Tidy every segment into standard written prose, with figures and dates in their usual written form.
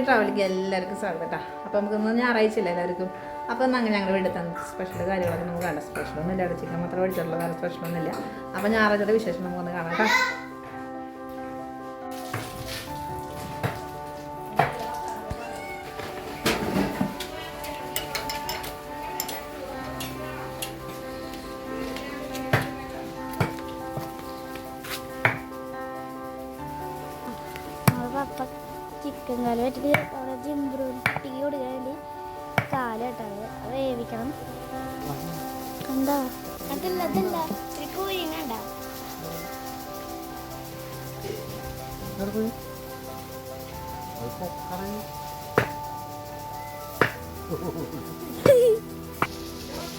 Travelling എല്ലാവർക്കും സ്വാഗതം കേട്ടോ. അപ്പോൾ നമുക്കിന്ന് ഞായറാഴ്ചയില്ല എല്ലാവർക്കും. അപ്പോൾ ഇന്ന് അങ്ങനെ ഞങ്ങൾ വീട്ടിൽ തന്നെ സ്പെഷ്യൽ കാര്യങ്ങളൊക്കെ നമുക്ക് കാണാം. സ്പെഷ്യലൊന്നും ഇല്ല, അവിടെ ചിക്കൻ മാത്രം മേടിച്ചിട്ടുള്ള വേറെ സ്പെഷ്യലൊന്നും ഇല്ല. അപ്പോൾ ഞായറാഴ്ചയുടെ വിശേഷം നമുക്കൊന്ന് കാണാം കേട്ടോ. ചിക്കൻ കാല് വെച്ചിട്ട് അവിടെ ജിംബ്രൂട്ടി കൊടുക്കാൻ കാലിട്ടത് അത് വേവിക്കണം. കണ്ടോ? അതല്ല അതല്ല ഒരു കോഴിങ്ങണ്ട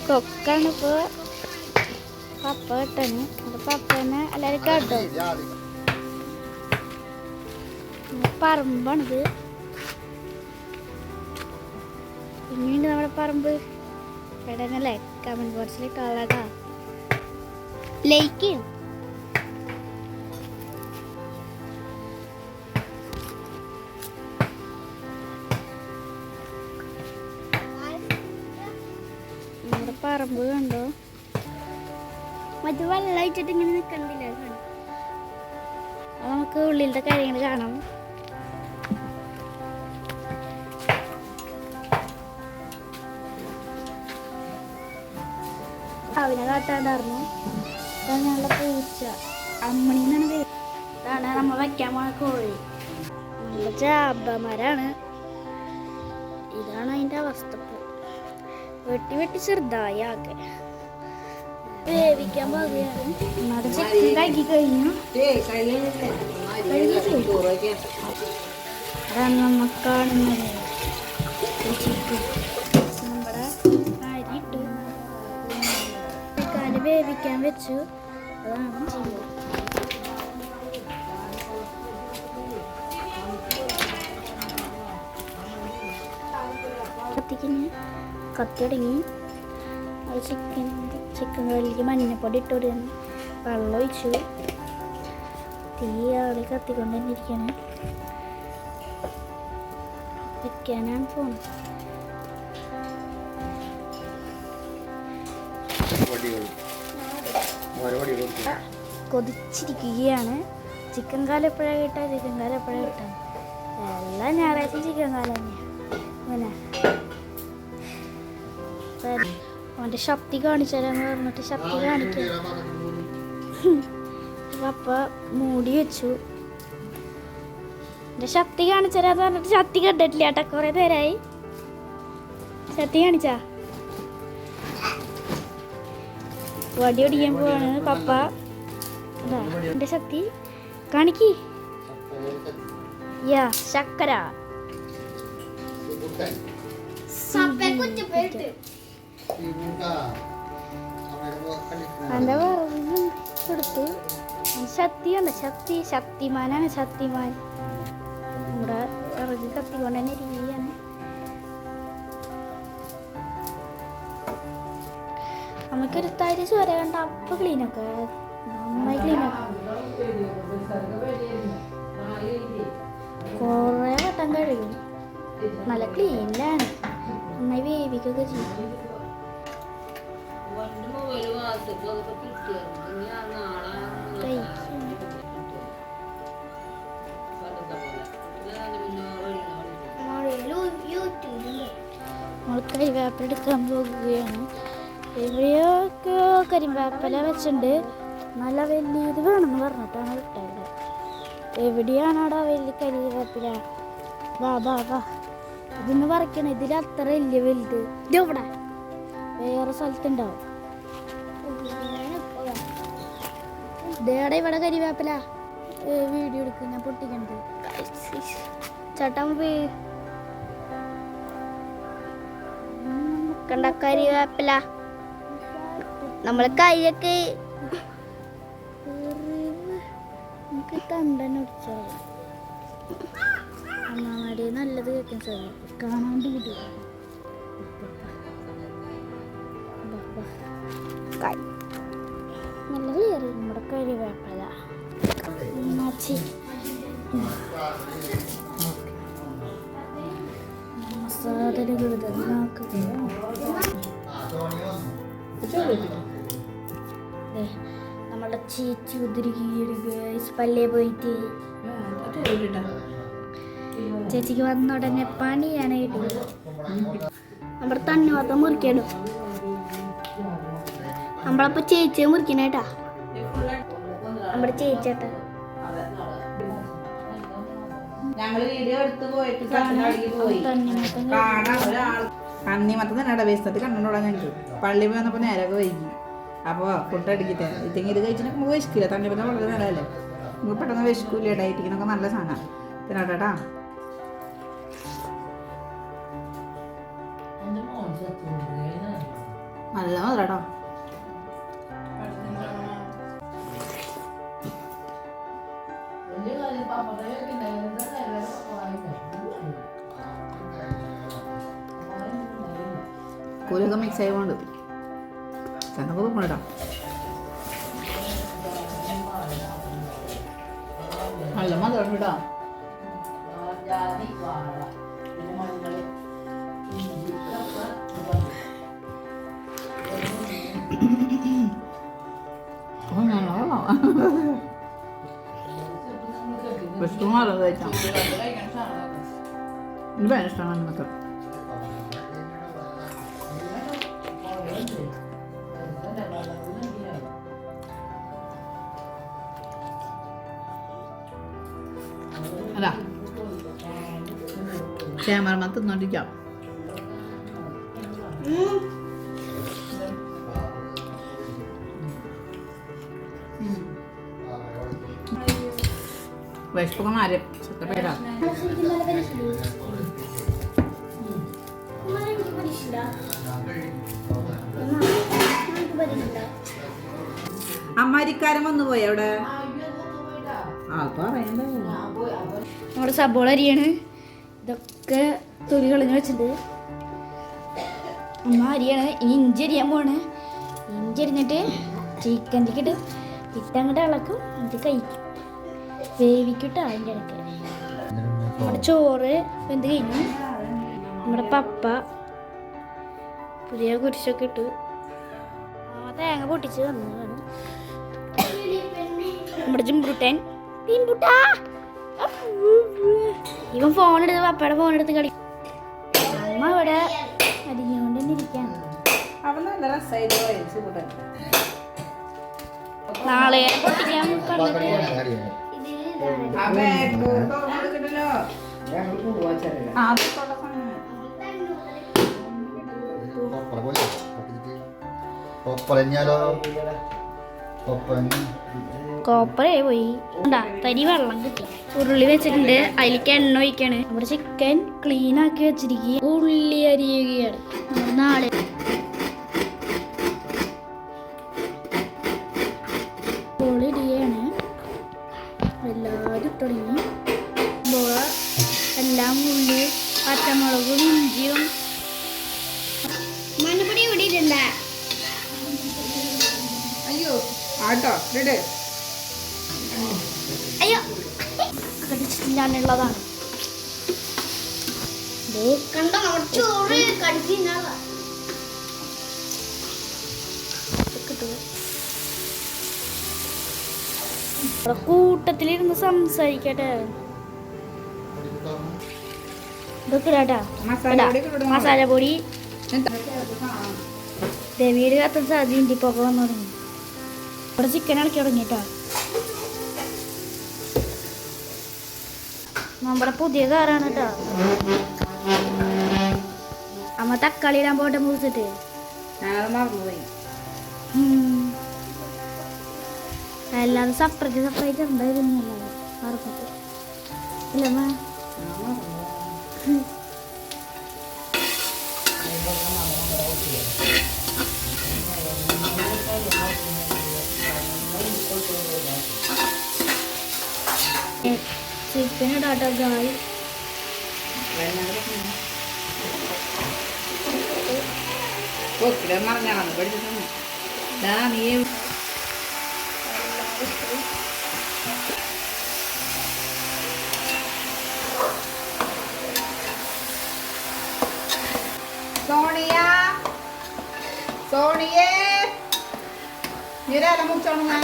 കൊക്കാണ് ഇപ്പൊ പപ്പ കിട്ടണ്. അത് പപ്പനെ എല്ലാവരും കേട്ടോ. പറമ്പാണിത്. പിന്നീട് നമ്മുടെ പറമ്പ് എടങ്ങല്ലേ കമന്റ് ബോക്സിൽ കളടാ ലൈക്ക് ചെയ്യും. നമ്മുടെ പറമ്പ് കണ്ടോ? മറ്റു വെള്ളം അയച്ചിട്ട് ഇങ്ങനെ നിൽക്കണ്ടില്ല. അത് നമുക്ക് ഉള്ളിലത്തെ കാര്യങ്ങൾ കാണാം. അവനെ കാട്ടാണ്ടായിരുന്നു. ഇതാണ് ഞങ്ങളുടെ പൂച്ച, അമ്മണി എന്നാണ് പേര്. ഇതാണ് നമ്മൾ വയ്ക്കാൻ പോണ കോഴി. നല്ല ചാമ്പമരാണ്. ഇതാണ് അതിൻ്റെ അവസ്ഥ. വെട്ടി വെട്ടി ചെറുതായി ആകെ വേവിക്കാൻ പോകുകയാണ്. നമ്മുടെ ചിക്കൻ കഴുകി കഴിഞ്ഞു. അതാണ് നമ്മൾ കാണുന്നത്. ചിക്കൻ നമ്മുടെ അരിയിട്ട് കാല് വേവിക്കാൻ വെച്ചു. അതാണ് ചെയ്യുന്നത്. കത്തിക്കഞ്ഞ് കത്തി തുടങ്ങി. അത് ചിക്കൻ കറിയിലേക്ക് മഞ്ഞപ്പൊടി ഇട്ട് കൊടുക്കണം. വെള്ളം ഒഴിച്ചു. തീ ആളി കത്തിക്കൊണ്ട് തന്നെ ഇരിക്കണം. വെക്കാനാണ് പോകുന്നത്. കൊതിച്ചിരിക്കുകയാണ്. ചിക്കൻ കാലം എപ്പോഴാണ് കിട്ടുക, ചിക്കൻ കാലം എപ്പോഴാണ് കിട്ടുക. എല്ലാ ഞായറാഴ്ച ചിക്കൻ കാലം തന്നെയാണ്. അങ്ങനെ അവൻ്റെ ശക്തി കാണിച്ചാലെന്ന് പറഞ്ഞിട്ട് ശക്തി കാണിക്കാം. പപ്പ മൂടി വെച്ചു. എൻ്റെ ശക്തി കാണിച്ചാലെന്ന് പറഞ്ഞിട്ട് ശക്തി കണ്ടിട്ടില്ല കേട്ടോ. കുറേ നേരമായി. ശക്തി കാണിച്ചാ വടി ഒടിക്കാൻ പോവാണ് പപ്പ. അതാ എൻ്റെ ശക്തി കാണിക്ക്. യാ ശർക്കര എൻ്റെ വറവ് കൊടുത്തു. ശക്തിയല്ല, ശക്തിമാനാണ്. ശക്തിമാൻ ഇവിടെ ഇറങ്ങി കത്തിക്കൊണ്ട് തന്നെ ഇരിക്കുകയാണ്. നമുക്കൊരു തരി ചോര കണ്ട അപ്പൊ ക്ലീനൊക്കെ നന്നായി ക്ലീനാക്കും. കുറേ വട്ടം കഴുകും. നല്ല ക്ലീനിലാണ്. നന്നായി വേവിക്കൊക്കെ ചെയ്യും. നമ്മൾ കരിവേപ്പില എടുക്കാൻ പോകുകയാണ്. എവിടെയൊക്കെ കരിവേപ്പില വെച്ചിട്ടുണ്ട്. നല്ല വലിയത് വേണമെന്ന് പറഞ്ഞിട്ടാണ് വിട്ടത്. എവിടെയാണ് അവിടെ വലിയ കരിവേപ്പില? വാ വാ വാ, ഇതൊന്ന് പറിക്കണം. ഇതിൽ അത്ര വലിയ വലുത് ഇതെവിടെ വേറെ സ്ഥലത്തുണ്ടാവും. ഇതേടെ ഇവിടെ കരിവേപ്പില. വീഡിയോ എടുക്കും ഞാൻ പൊട്ടിക്കണ്ട്. ചേട്ടാ കണ്ട കരിവേപ്പില നമ്മളെ കൈയൊക്കെ നമുക്ക് തണ്ടന്നെ ഒടിച്ചോ. അമ്മാടി നല്ലത് കേൾക്കാൻ സാധിക്കും. കാണാണ്ട് കിട്ടും. നല്ല ക്ലിയർ നമ്മുടെ കരിവേപ്പില. തന്നെ നമ്മളുടെ ചേച്ചി ഉതിരികീഴ് പല്ലേ പോയിട്ട് ചേച്ചിക്ക് വന്ന ഉടനെ പണിയാണ് കിട്ടിയത്. നമ്മുടെ തണ്ണിമത്തം മുറിക്കണം. നമ്മളപ്പോ ചേച്ചിയെ മുറിക്കണേട്ടാ, നമ്മുടെ ചേച്ചേട്ടാ. ഞങ്ങള് വീഡിയോ എടുത്ത് പോയിട്ട് പോയി കാണാൻ ഒരാൾ തണ്ണിമത്തം തന്നെ വേസ്റ്റിട്ട് കണ്ണോടാൻ ഞങ്ങൾക്ക് പള്ളി പോയി വന്നപ്പോൾ നേരമൊക്കെ വൈകി. അപ്പോൾ ഫുഡ് അടിക്കട്ടെ ഇല്ലെങ്കിൽ ഇത് കഴിച്ചിട്ട് നമുക്ക് വിശക്കില്ല. തണ്ണിമത്തം വളരെ നല്ലതല്ലേ, നമുക്ക് പെട്ടെന്ന് വിശക്കൂല. ഡയറ്റിങ്ങിനൊക്കെ നല്ല സാധനം തിന്നാട്ടാ. നല്ല മധുരാട്ടോ. കൂലൊക്കെ മിക്സ് ആയതുകൊണ്ട് ചെന്നൊക്കെ പോകണട്ടോ. നല്ല മധുരം കേട്ടോ. ഇഷ്ടമാണോ കഴിച്ചാൽ ഇത് ഭയങ്കര ഇഷ്ടമാണ് മാത്രം. അല്ല ക്യാമറമാൻ തിന്നോണ്ടിരിക്കാം. വിശപ്പൊക്കെ മാറി പേരാ. അമ്മാരിക്കാരൻ വന്നു പോയി അവിടെ. നമ്മുടെ സബോള അരിയാണ്. ഇതൊക്കെ തൊലി കളഞ്ഞ് വെച്ചിട്ടുണ്ട്. അമ്മ അരിയാണ്. ഇനി ഇഞ്ചി അരിയാൻ പോണ്. ഇഞ്ചി അരിഞ്ഞിട്ട് ചിക്കനിലേക്ക് ഇട്ടങ്ങോട്ട് ഇളക്കും. ഇത് കഴിക്കും, വേവിക്കിട്ട് അതിൻ്റെ ഇടയ്ക്ക്. നമ്മുടെ ചോറ് വെന്ത് കഴിഞ്ഞു. നമ്മുടെ പപ്പ പുതിയ കുരിശൊക്കെ ഇട്ട് തേങ്ങ പൊട്ടിച്ച് തന്നതാണ്. നമ്മുടെ ജിംബ്രുട്ടൻ ഇവൻ ഫോണെടുത്ത് പപ്പയുടെ ഫോണെടുത്ത് കളി. അമ്മ ഇവിടെ അരിഞ്ഞുകൊണ്ട് തന്നെ ഇരിക്കാൻ. നാളെ പൊട്ടിക്കാൻ പറഞ്ഞിട്ട് കോപ്പറേ പോയി. തരി വെള്ളം കിട്ടി. ഉരുളി വെച്ചിട്ടുണ്ട്, അതിലേക്ക് എണ്ണ ഒഴിക്കാണ്. നമ്മുടെ ചിക്കൻ ക്ലീൻ ആക്കി വെച്ചിരിക്കുക. ഉള്ളി അരിയുകയാണ്. നാളെ പൊളിയാണ്. എല്ലാവരും തുടങ്ങി എല്ലാം ഉള്ളി പച്ചമുളകും ഇഞ്ചിയും മഞ്ഞപ്പൊടി ഇവിടെയിട്ടുണ്ട്. അയ്യോ ആട്ടോ അയ്യോ കടിച്ചിട്ടുള്ളതാണ്. ചോറ് കൂട്ടത്തിലിരുന്ന് സംസാരിക്കട്ടെ. ഇതൊക്കെ ഇടാട്ടാ മസാലപ്പൊടി. വീട് കത്താൻ സാധ്യത ഇപ്പൊക്കെ വന്നു തുടങ്ങി. ഇവിടെ ചിക്കൻ ഇളക്കി തുടങ്ങിട്ടാ. നമ്മുടെ പുതിയ കാറാണ് കേട്ടോ. അമ്മ തക്കാളി ഇടാൻ പോട്ടെ മുറിച്ചിട്ട് മറന്നുപോയി. അല്ലാതെ സെപ്പറേറ്റ് ഉണ്ടായിരുന്നല്ലോ വറുത്തിട്ട് ഇല്ലമ്മ. ചിക്കൻ ഇടാട്ടോ ഗായ്. മറിഞ്ഞാണ് പഠിച്ചിട്ടുണ്ട്. നീ ഒരു ഇല മുറിച്ചോണ.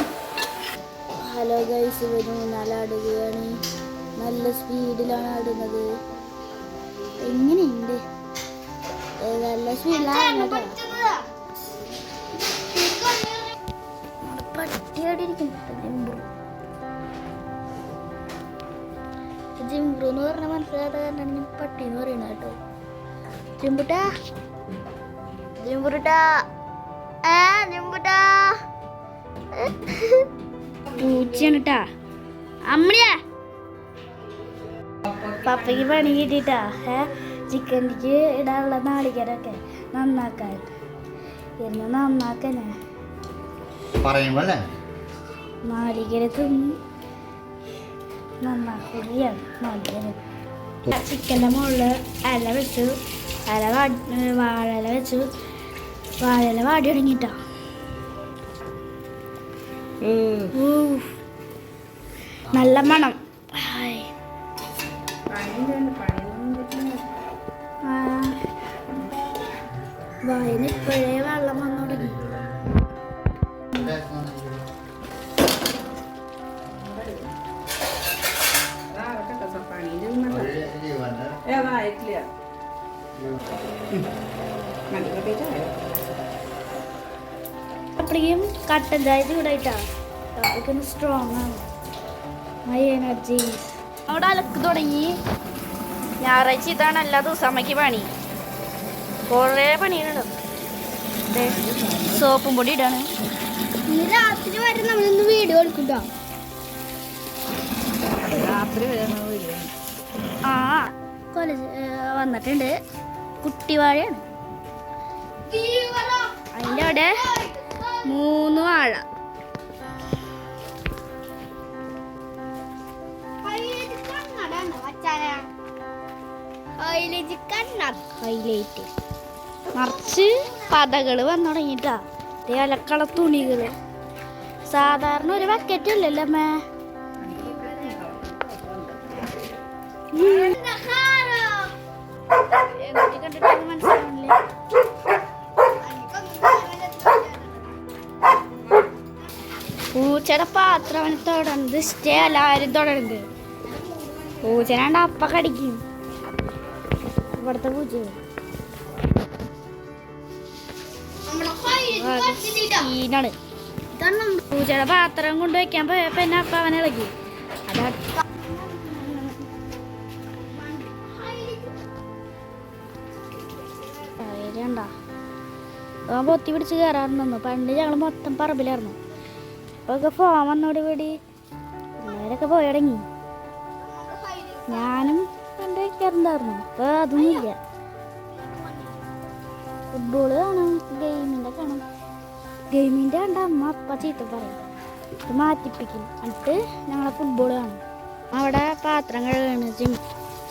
ഹലോ ഗൈസ്, ഇവര് ആടുകയാണ്. നല്ല സ്പീഡിലാണ് ആടുന്നത്. എങ്ങനെയുണ്ട്? നല്ല സ്പീഡിലാണ് പട്ടിയാടിയിരിക്കുന്നു. ജിംബ്രു എന്ന് പറഞ്ഞ മനസ്സിലാത്ത കാരണമാണ് ഞാൻ പട്ടി എന്ന് പറയുന്നത് കേട്ടോ. ജിംബുട്ടാ ജിംബുട്ടാ ജിംബുട്ടാ പൂച്ചയാണ് കേട്ടാ. അമ്മടിയാ പപ്പയ്ക്ക് പണി കിട്ടിട്ടാ. ചിക്കനിക്ക് ഇടാനുള്ള നാളികേരൊക്കെ നന്നാക്കാൻ എന്ന് നന്നാക്കാനാ പറയുമ്പോഴേ നാളികേര തിന്ന് നന്നാക്കുകയാണ്. നാളികേരം ചിക്കൻ്റെ മുകളിൽ ഇല വെച്ചു. വാഴയില വെച്ചു. വാഴയില വാടി തുടങ്ങിട്ടാ. നല്ല മണം. വായന ഇപ്പോഴേ വെള്ളം വന്നു തുടങ്ങി. അപ്പോഴേക്കും കട്ടൻ ചായ ചൂടായിട്ടാ. അതൊക്കെ സ്ട്രോങ് ആണ്. മൈ എനർജി അവിടെ അലക്ക് തുടങ്ങി. ഞായറാഴ്ച ഇതാണ് എല്ലാ ദിവസം അമ്മയ്ക്ക് പണി. കുറേ പണികളുണ്ട്. സോപ്പും പൊടി ഇടാണ്. രാത്രി വരെ നമ്മളൊന്ന് വീഡിയോ എടുക്കട്ടോ. ആ കോളേജ് വന്നിട്ടുണ്ട്. കുട്ടിവാഴയാണ്. അതിൻ്റെ അവിടെ 3 വാഴ. ഹൈലൈറ്റ് മറിച്ച് പതകള് വന്നു തുടങ്ങിട്ടാ. ഇലക്കള തുണികള്. സാധാരണ ഒരു ബക്കറ്റ് ഇല്ലല്ലോ അമ്മേ. കണ്ടിട്ട് മനസ്സിലാവില്ലേ? പൂച്ചയുടെ പാത്രം അവന് തൊടണത് ഇഷ്ടേ. എല്ലാവരും തൊടണത്. പൂച്ചനാണ്ട് അപ്പ കടിക്കും. ഇവിടുത്തെ പൂച്ച സീനാണ്. പൂച്ചയുടെ പാത്രം കൊണ്ട് വെക്കാൻ പോയപ്പോ എന്നെ അപ്പ അവനെ ഇളകി. അതാ അവൻ പൊത്തി പിടിച്ച് കയറാറുണ്ടെന്നു. പണ്ട് ഞങ്ങൾ മൊത്തം പറമ്പിലായിരുന്നു. ഇപ്പൊക്കെ ഫോൺ വന്നോടുകൂടി പിള്ളേരൊക്കെ പോയി തുടങ്ങി. ഞാനും പണ്ട് വയ്ക്കാറുണ്ടായിരുന്നു. ഇപ്പൊ അതൊന്നുമില്ല. ഫുട്ബോള് കാണും, ഗെയിമിൻ്റെ കാണും. ഗെയിമിൻ്റെ കണ്ട അമ്മ അപ്പ ചീത്ത പറയും. ഇത് മാറ്റിപ്പിക്കും. എന്നിട്ട് ഞങ്ങളെ ഫുട്ബോൾ കാണും. അവിടെ പാത്രം കഴുകാണ്.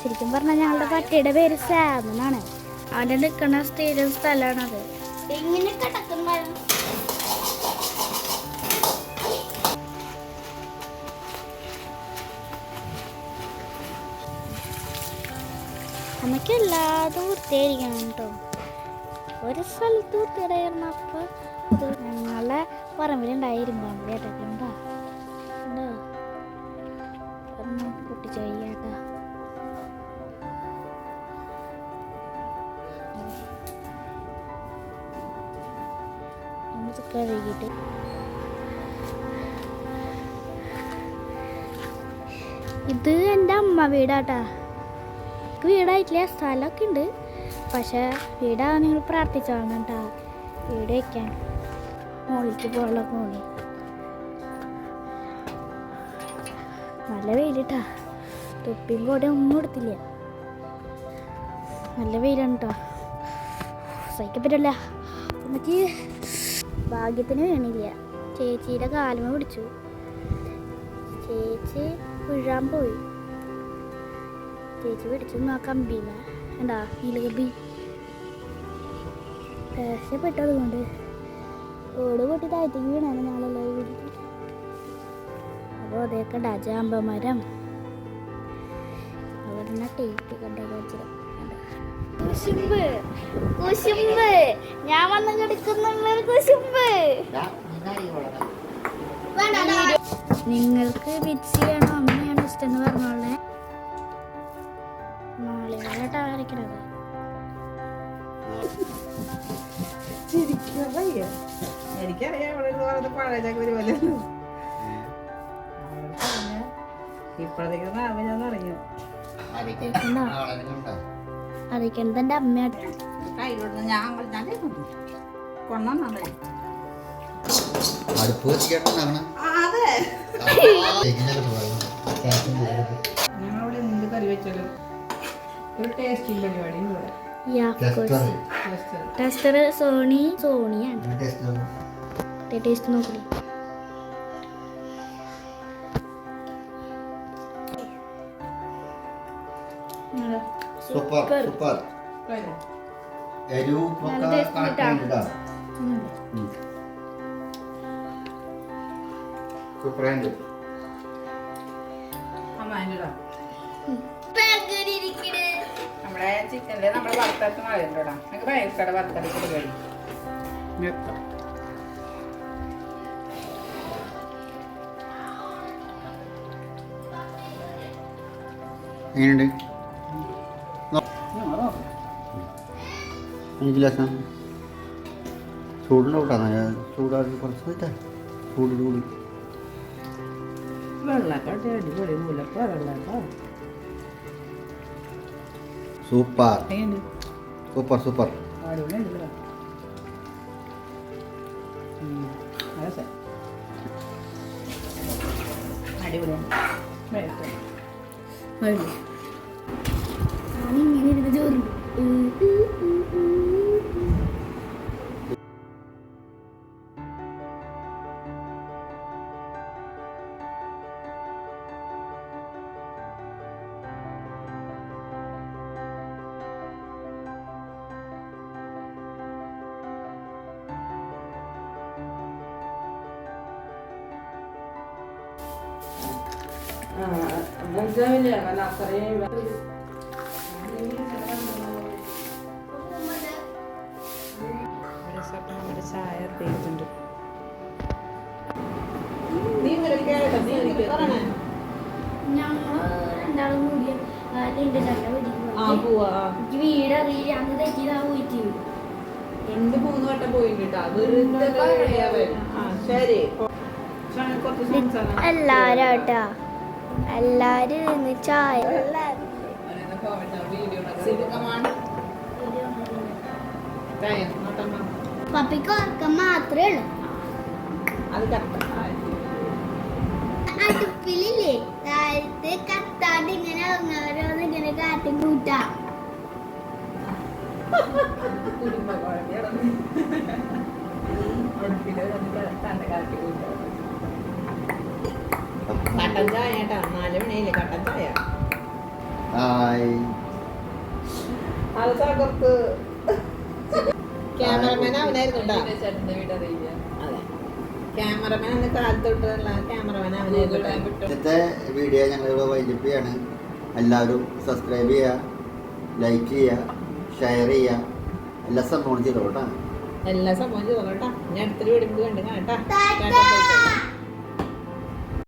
ശരിക്കും പറഞ്ഞാൽ ഞങ്ങളുടെ പട്ടിയുടെ പേര് സാം എന്നാണ്. അവൻ്റെ നിൽക്കുന്ന സ്ഥലമാണത്. എങ്ങനെ കിടക്കുന്നുണ്ടായിരുന്നു. അമ്മയ്ക്ക് എല്ലാതും വൃത്തിയായിരിക്കണം കേട്ടോ. ഒരു സ്ഥലത്ത് വൃത്തിയായിരുന്നു. അപ്പോൾ ഇത് ഞങ്ങളുടെ പറമ്പിലുണ്ടായിരുന്നു. ചേട്ടൊക്കെ ഉണ്ടോ ഉണ്ടോ പൊട്ടിച്ചു കഴിയാട്ടാ. കഴുകിയിട്ട് ഇത് എൻ്റെ അമ്മ വീടാട്ടാ. വീടായിട്ടില്ല, സ്ഥലമൊക്കെ ഉണ്ട്. പക്ഷെ വീടാ നിങ്ങൾ പ്രാർത്ഥിച്ചാണ് കേട്ടാ. വീട് വയ്ക്കാൻ മുകളിലേക്ക് പോകാനുള്ള മോളി. നല്ല വെയിലിട്ടാ. തൊപ്പിയും കൂടെ ഒന്നും എടുത്തില്ല. നല്ല വെയിലാണ് കേട്ടോ. സഹിക്കാൻ പറ്റില്ല. നമുക്ക് ഭാഗ്യത്തിന് വീണില്ല. ചേച്ചിയുടെ കാലുമ പിടിച്ചു. ചേച്ചി വീഴാൻ പോയി. ചേച്ചി പിടിച്ചു ആ കമ്പീമ എന്താ നീലകമ്പി. രക്ഷപ്പെട്ടത് കൊണ്ട് ഓട് പൊട്ടി താഴത്തേക്ക് വീണാണ് ഞങ്ങളെല്ലാവരും കൂടി. അപ്പോൾ അതൊക്കെ ഉണ്ടാ ജാമ്പമരം. അവിടെ ടേപ്പ് കണ്ടൊക്കെ വെച്ചിട്ട് കുശുമ്പ് കുശുമ്പ്. ഞാൻ വന്ന് കിടക്കുന്നുള്ള കുശുമ്പ്. നിങ്ങൾക്ക് മിക്സ് ചെയ്യണോ അമ്മയാണ് ഇഷ്ടം എന്ന് പറഞ്ഞോളെ. നാളികേരട്ടാ അരക്കണത്. എനിക്കറിയാം ഇവിടെ പറയുന്നത് പഴയ ചക്കരി പോലെ ഇപ്പോഴത്തേക്ക് ഞാൻ അറിഞ്ഞു അരക്കണത് എൻ്റെ അമ്മയാണ്. കയ്യിലോട്ട് ഞാൻ കൊണ്ടുവന്നേ അടുപ്പ് വെച്ചിട്ടുണ്ടാകണ അതെ ഞങ്ങളിവിടെ എന്ത് കറി വെച്ചാലും ഒരു ടേസ്റ്റിംഗ് പരിപാടിയും ഇവിടെ ടെസ്റ്റർ സോണിയാണ് ടേസ്റ്റ് നോക്കണേ. സൂപ്പർ സൂപ്പർ എരിവ് സൂപ്പറായിട്ട് നമ്മുടെ ചിക്കനില് നമ്മൾ വറുത്തരച്ച് കളയുന്നുണ്ടോടാ നമുക്ക് ഭയങ്കര വറുത്തരച്ച് പരിപാടി എങ്ങനെയുണ്ട് 5 ഗ്ലാസ് ചൂടുണ്ടാവട്ടാ ചൂടാക്കി കുറച്ച് ചൂട് കൂടി വെള്ളക്കാട്ട് അടിപൊളി മൂലപ്പ വെള്ളക്കാ സൂപ്പർ എങ്ങനെയുണ്ട് സൂപ്പർ സൂപ്പർ അടിപൊളി ഉണ്ടല്ലോ അടിപൊളിയാണ് ഞാനിങ്ങനെ ഇരുന്ന് ചോറുണ്ട്. നമ്മുടെ ചായ തേച്ചുണ്ട് ഞങ്ങൾ രണ്ടാളും കൂടി എന്റെ ചട്ട വീട് അറിയില്ല അന്ന് തെറ്റിയതാ പോയിട്ട്. രണ്ട് 3 വട്ടം പോയിട്ടുണ്ട് അതൊരു ശരി എല്ലാരും കേട്ടാ എല്ലാരും നിന്ന് ചായ പപ്പിക്ക് ഉറക്കം മാത്രമേ ഉള്ളൂ. അത് അടുപ്പിലില്ലേ താഴത്ത് കത്താണ്ട് ഇങ്ങനെ ഓരോന്ന് ഇങ്ങനെ കാറ്റും കൂട്ടാ. കട്ടൻ ചായ കേട്ടാ 4 മണിയില്ലേ കട്ടൻ ചായ അത് തകർത്ത് ക്യാമറമാൻ അവനായിരുന്നു അതെ ക്യാമറമാൻ അന്ന് കാലത്ത് വിട്ടതല്ല ക്യാമറമാൻ അവനായിരുന്നു. ഇന്നത്തെ വീഡിയോ ഞങ്ങൾ വൈൻഡപ്പ് ചെയ്യാണ്. എല്ലാവരും സബ്സ്ക്രൈബ് ചെയ്യുക, ലൈക്ക് ചെയ്യുക, ഷെയർ ചെയ്യുക, എല്ലാ സംഭവം ചെയ്തോട്ടാ. എല്ലാ സംഭവം ചെയ്തോളൂ കേട്ടാ. ഞാൻ അടുത്തൊരു വീഡിയോ കണ്ടു കേട്ടാ.